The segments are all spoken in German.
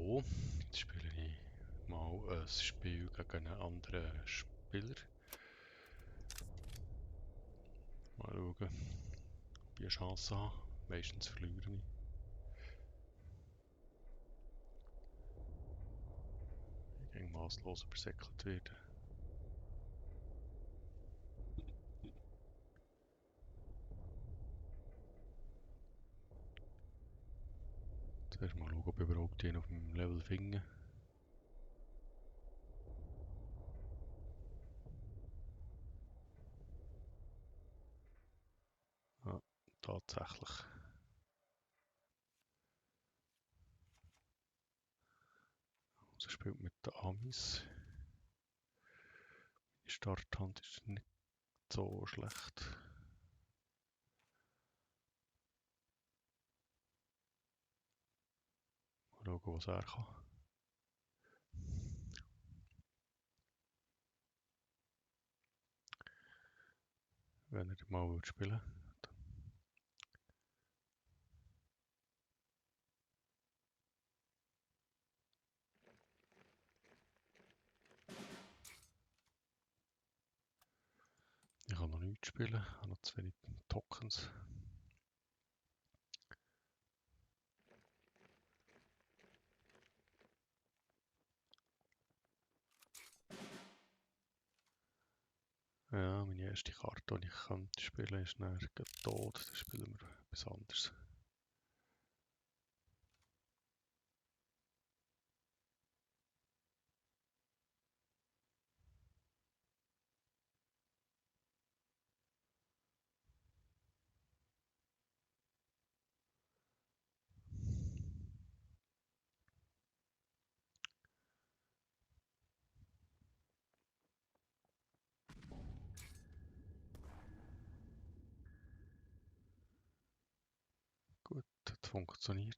Hallo, jetzt spiele ich mal ein Spiel gegen einen anderen Spieler. Mal schauen, ob ich eine Chance habe. Meistens verliere ich. Ich gegen maßlos übersäckelt werden. Zuerst mal schauen, ob ich überhaupt den auf dem Level finde. Ja, tatsächlich. Also spielt mit den Amis. Die Starthand ist nicht so schlecht. Mal schauen, was er kann. Wenn er mal spielen will. Ich kann noch nichts spielen, ich habe noch zu wenig Tokens. Ja, meine erste Karte, die ich könnte spielen, ist dann tot. Dann spielen wir etwas anderes. Gut, das funktioniert.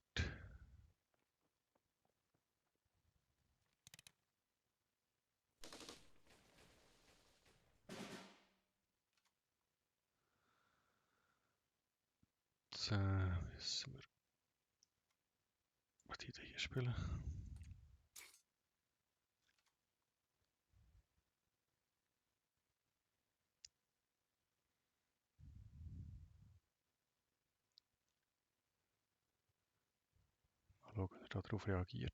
Jetzt müssen wir die hier spielen. Mal schauen, wie er darauf reagiert.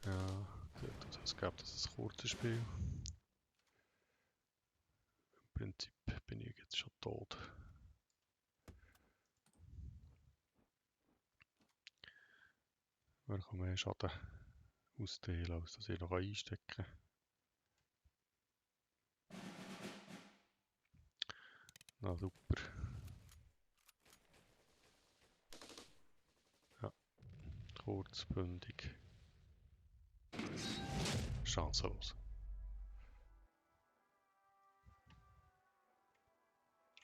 Ja, sieht aus, als gäbe das ein kurzes Spiel. Im Prinzip bin ich jetzt schon tot. Wir können mehr Schaden ausdehnen, als dass ich noch einstecken kann. Na super. Ja, kurzbündig. Chancenlos.